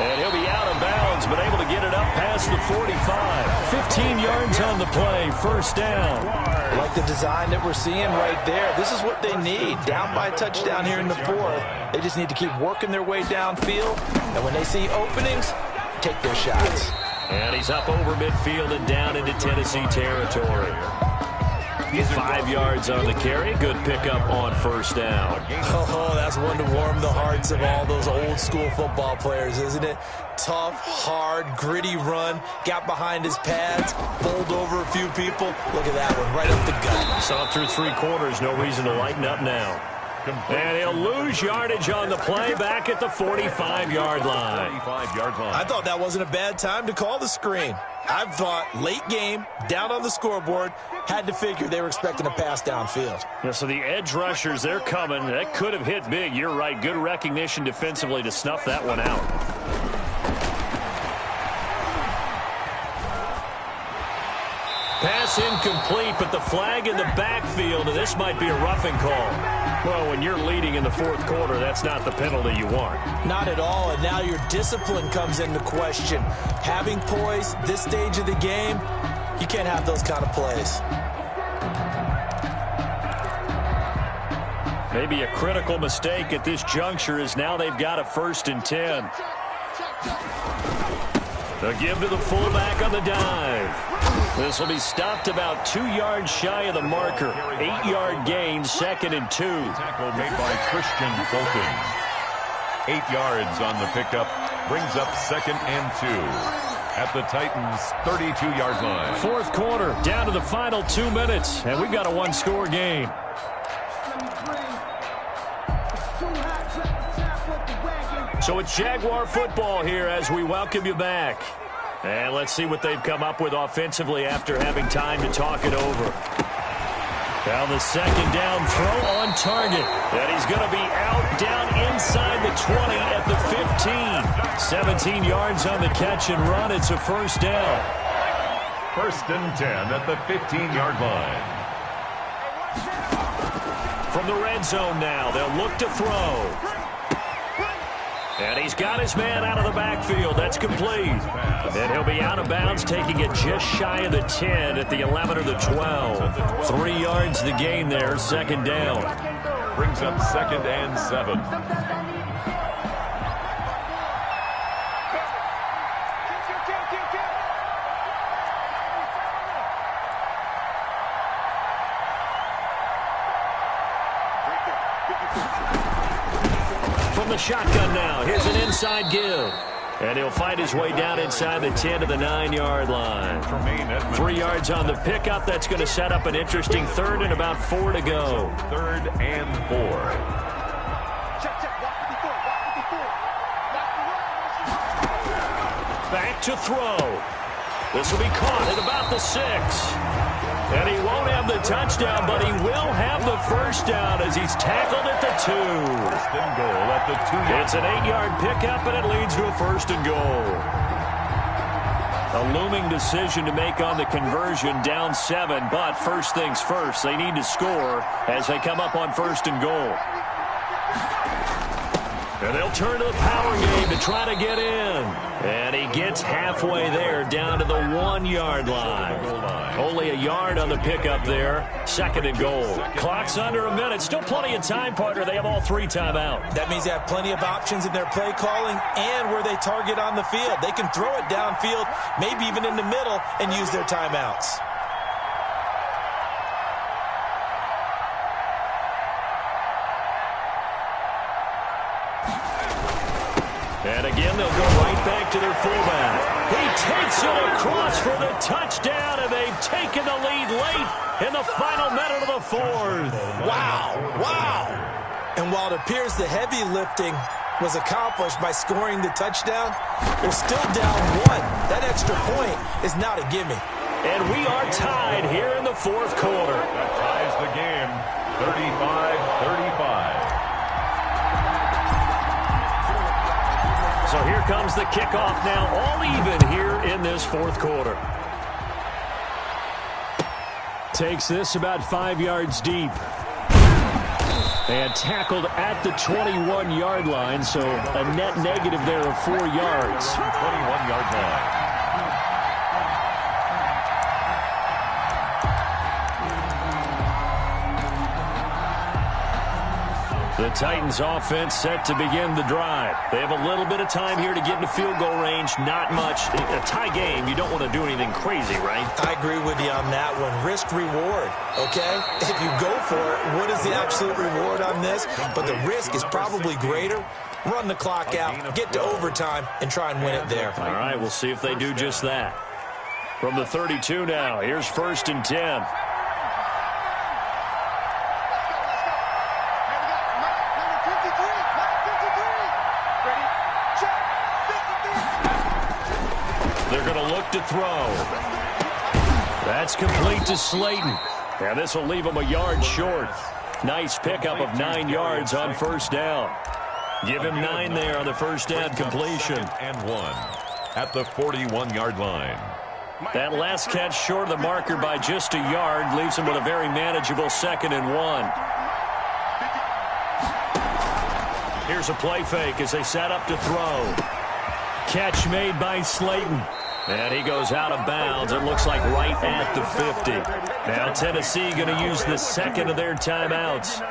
And he'll be out of bounds, but able to get it up past the 45. 15 yards on the play, first down. I like the design that we're seeing right there. This is what they need. Down by a touchdown here in the fourth. They just need to keep working their way downfield. And when they see openings, take their shots. And he's up over midfield and down into Tennessee territory. 5 yards on the carry. Good pickup on first down. Oh, that's one to warm the hearts of all those old-school football players, isn't it? Tough, hard, gritty run. Got behind his pads, bowled over a few people. Look at that one, right up the gut. Saw through 3 quarters. No reason to lighten up now. And he'll lose yardage on the play back at the 45-yard line. I thought that wasn't a bad time to call the screen. I thought late game, down on the scoreboard, had to figure they were expecting a pass downfield. Yeah, so the edge rushers, they're coming. That could have hit big. You're right. Good recognition defensively to snuff that one out. Pass incomplete, but the flag in the backfield, and this might be a roughing call. Well, when you're leading in the fourth quarter, that's not the penalty you want. Not at all, and now your discipline comes into question. Having poise this stage of the game, you can't have those kind of plays. Maybe a critical mistake at this juncture is now they've got a 1st and 10. The give to the fullback on the dive. This will be stopped about 2 yards shy of the marker. 8-yard gain, 2nd and 2. Tackle made by Christian Fulton. 8 yards on the pickup. Brings up 2nd and 2 at the Titans' 32-yard line. Fourth quarter, down to the final 2 minutes, and we've got a one-score game. So it's Jaguar football here as we welcome you back. And let's see what they've come up with offensively after having time to talk it over. Now the second down throw on target. And he's going to be out down inside the 20 at the 15. 17 yards on the catch and run. It's a first down. 1st and 10 at the 15-yard line. From the red zone now, they'll look to throw. And he's got his man out of the backfield. That's complete. And he'll be out of bounds, taking it just shy of the 10 at the 11 or the 12. 3 yards the gain there, second down. Brings up 2nd and 7. The shotgun now. Here's an inside give. And he'll fight his way down inside the 10 to the 9-yard line. 3 yards on the pickup. That's going to set up an interesting 3rd and about 4 to go. 3rd and 4. Back to throw. This will be caught at about the 6. And he won't have the touchdown, but he will have the first down as he's tackled at the 2. 1st and goal at the 2. It's an 8-yard pickup, and it leads to a 1st and goal. A looming decision to make on the conversion, down 7, but first things first, they need to score as they come up on 1st and goal. And they'll turn to the power game to try to get in. And he gets halfway there, down to the 1-yard line. Only a yard on the pickup there. 2nd and goal. Clock's under a minute. Still plenty of time, partner. They have all 3 timeout. That means they have plenty of options in their play calling and where they target on the field. They can throw it downfield, maybe even in the middle, and use their timeouts. And again, they'll go right back to their fullback. He takes it across for the touchdown, and they've taken the lead late in the final minute of the fourth. Wow. And while it appears the heavy lifting was accomplished by scoring the touchdown, they're still down 1. That extra point is not a gimme. And we are tied here in the fourth quarter. That ties the game, 35-35. So here comes the kickoff now, all even here in this fourth quarter. Takes this about 5 yards deep. And tackled at the 21-yard line, so a net negative there of 4 yards. 21-yard line. The Titans offense set to begin the drive. They have a little bit of time here to get into field goal range. Not much. A tie game, you don't want to do anything crazy, right? I agree with you on that one. Risk reward, okay? If you go for it, what is the absolute reward on this? But the risk is probably greater. Run the clock out, get to overtime, and try and win it there. All right, we'll see if they do just that. From the 32 now, here's 1st and 10. They're going to look to throw. That's complete to Slayton. And this will leave him a yard short. Nice pickup of 9 yards on 1st down. Give him 9 there on the 1st down completion. And 1 at the 41-yard line. That last catch short of the marker by just a yard leaves him with a very manageable 2nd and 1. Here's a play fake as they set up to throw. Catch made by Slayton. And he goes out of bounds. It looks like right at the 50. Now Tennessee going to use the 2nd of their timeouts,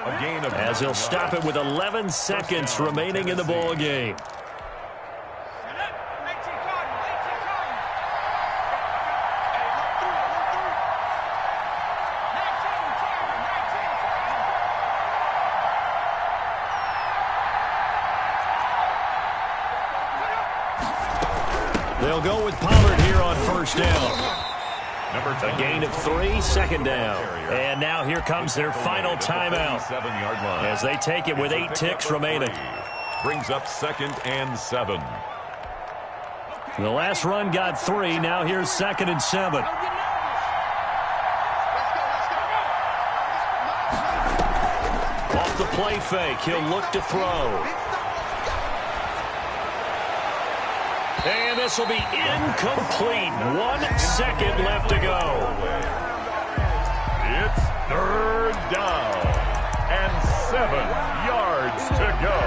as he'll stop it with 11 seconds remaining in the ball game. They'll go with Pollard here on 1st down. A gain of 3, 2nd down. And now here comes their final timeout, as they take it with 8 ticks remaining. Brings up 2nd and 7. The last run got 3. Now here's 2nd and 7. Off the play fake, he'll look to throw. And this will be incomplete. 1 second left to go. It's 3rd down and 7 yards to go.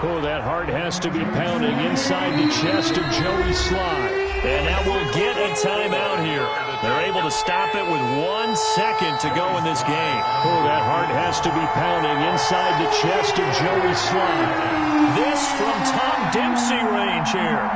Oh, that heart has to be pounding inside the chest of Joey Sly. And now we'll get a timeout here. They're able to stop it with 1 second to go in this game. Oh, that heart has to be pounding inside the chest of Joey Sly. This from Tom Dempsey range here.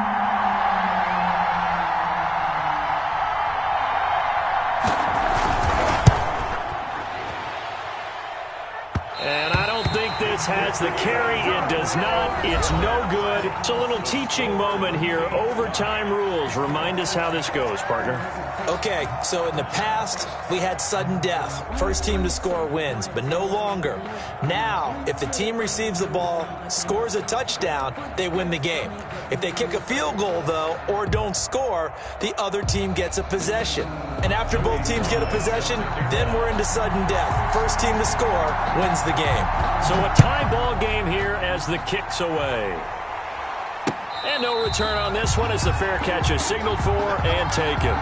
Has the carry. It does not. It's no good. It's a little teaching moment here. Overtime rules. Remind us how this goes, partner. Okay, so in the past, we had sudden death. First team to score wins, but no longer. Now, if the team receives the ball, scores a touchdown, they win the game. If they kick a field goal, though, or don't score, the other team gets a possession. And after both teams get a possession, then we're into sudden death. First team to score wins the game. So a tie ball game here as the kick's away. And no return on this one as the fair catch is signaled for and taken.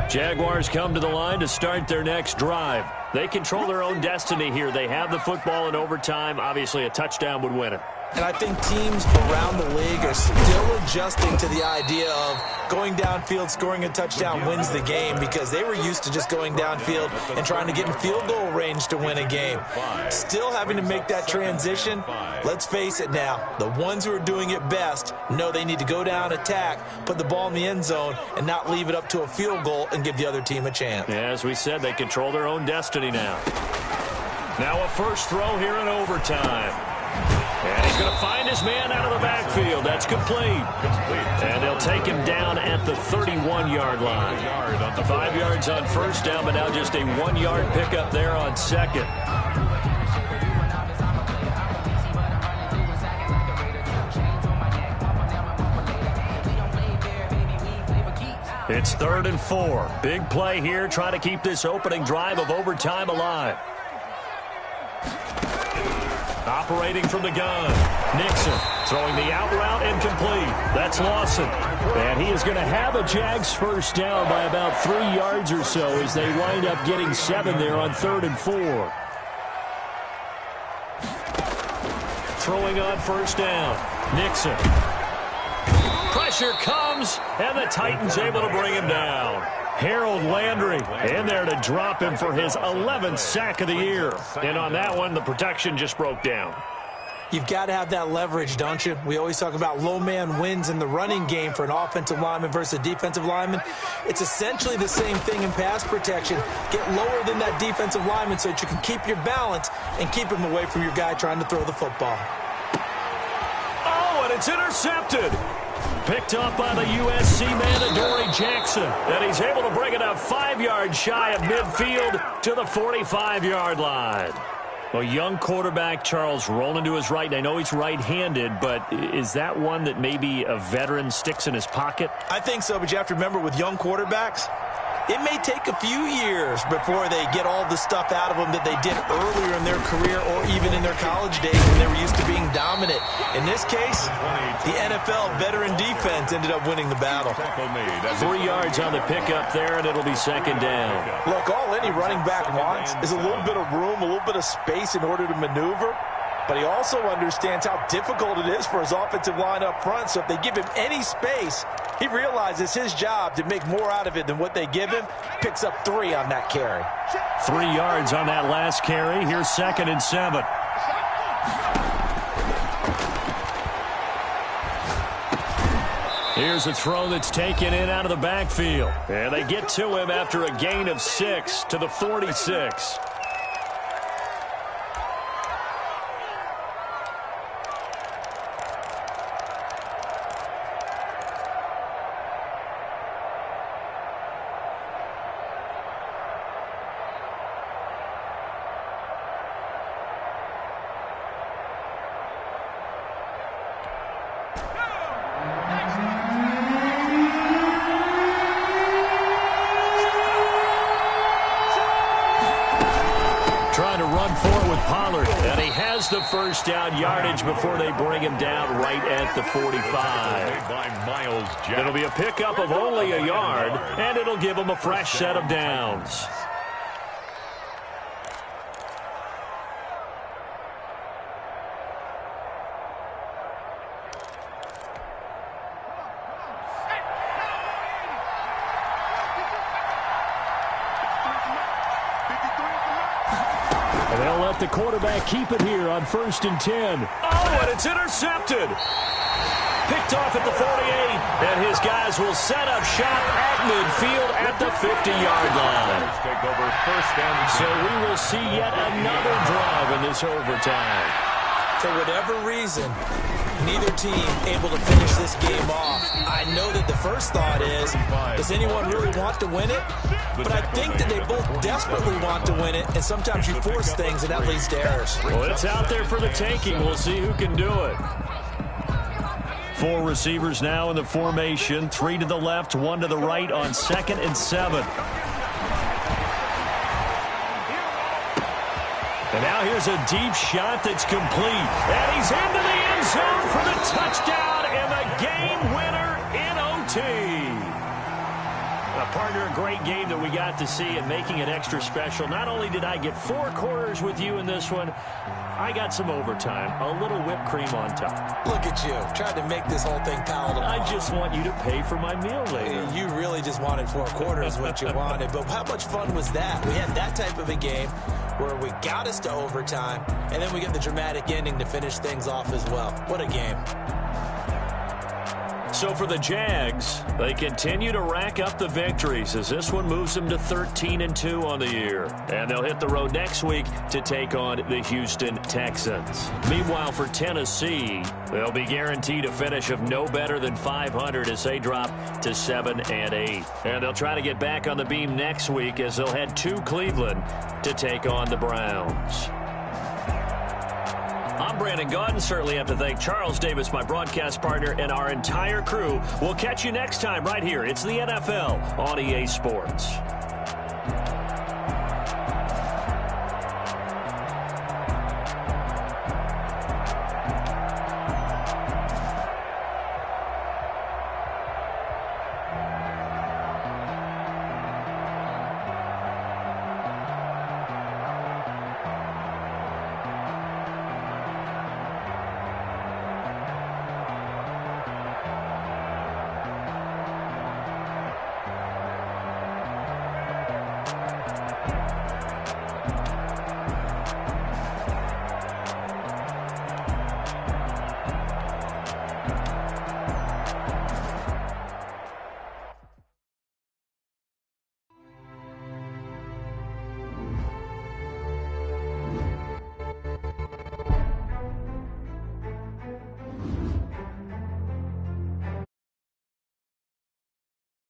Jaguars come to the line to start their next drive. They control their own destiny here. They have the football in overtime. Obviously, a touchdown would win it. And I think teams around the league are still adjusting to the idea of going downfield, scoring a touchdown wins the game, because they were used to just going downfield and trying to get in field goal range to win a game. Still having to make that transition. Let's face it now, the ones who are doing it best know they need to go down, attack, put the ball in the end zone, and not leave it up to a field goal and give the other team a chance. Yeah, as we said, they control their own destiny now. Now a first throw here in overtime. And he's going to find his man out of the backfield. That's complete. And they'll take him down at the 31-yard line. 5 yards on first down, but now just a 1-yard pickup there on second. It's 3rd and 4. Big play here, trying to keep this opening drive of overtime alive. Operating from the gun, Nixon throwing the out route incomplete. That's Lawson. And he is going to have a Jags first down by about 3 yards or so as they wind up getting 7 there on 3rd and 4. Throwing on first down, Nixon. Pressure comes, and the Titans able to bring him down. Harold Landry in there to drop him for his 11th sack of the year. And on that one, the protection just broke down. You've got to have that leverage, don't you? We always talk about low man wins in the running game for an offensive lineman versus a defensive lineman. It's essentially the same thing in pass protection. Get lower than that defensive lineman so that you can keep your balance and keep him away from your guy trying to throw the football. Oh, and it's intercepted. Picked up by the USC man, Adoree Jackson. And he's able to bring it up 5 yards shy of midfield to the 45-yard line. Well, young quarterback Charles rolling to his right. And I know he's right-handed, but is that one that maybe a veteran sticks in his pocket? I think so, but you have to remember with young quarterbacks, it may take a few years before they get all the stuff out of them that they did earlier in their career or even in their college days when they were used to being dominant. In this case, the NFL veteran defense ended up winning the battle. 3 yards on the pickup there, and it'll be second down. Look, all any running back wants is a little bit of room, a little bit of space in order to maneuver. But he also understands how difficult it is for his offensive line up front. So if they give him any space, he realizes his job to make more out of it than what they give him. Picks up 3 on that carry. 3 yards on that last carry. Here's 2nd and 7. Here's a throw that's taken in out of the backfield. And they get to him after a gain of 6 to the 46. The first down yardage before they bring him down right at the 45. It'll be a pickup of only a yard, and it'll give him a fresh set of downs. The quarterback keep it here on 1st and 10. Oh, and it's intercepted. Picked off at the 48. And his guys will set up shop at midfield at the 50-yard line. Take over 1st and 10. So we will see yet another drive in this overtime. For whatever reason, neither team able to finish this game off. I know that the first thought is, does anyone really want to win it? But I think that they both desperately want to win it, and sometimes you force things, and that leads to errors. Well, it's out there for the taking. We'll see who can do it. 4 receivers now in the formation. 3 to the left, 1 to the right on 2nd and 7. And now here's a deep shot that's complete. And he's into the end zone for the touchdown and the game winner in OT. Partner, a great game that we got to see and making it extra special. Not only did I get 4 quarters with you in this one, I got some overtime, a little whipped cream on top. Look at you, trying to make this whole thing palatable. I just want you to pay for my meal later. You really just wanted 4 quarters, what you wanted. But how much fun was that? We had that type of a game where we got us to overtime, and then we get the dramatic ending to finish things off as well. What a game. So for the Jags, they continue to rack up the victories as this one moves them to 13-2 on the year. And they'll hit the road next week to take on the Houston Texans. Meanwhile, for Tennessee, they'll be guaranteed a finish of no better than 500 as they drop to 7-8. And they'll try to get back on the beam next week as they'll head to Cleveland to take on the Browns. I'm Brandon Gaudin. Certainly have to thank Charles Davis, my broadcast partner, and our entire crew. We'll catch you next time right here. It's the NFL on EA Sports.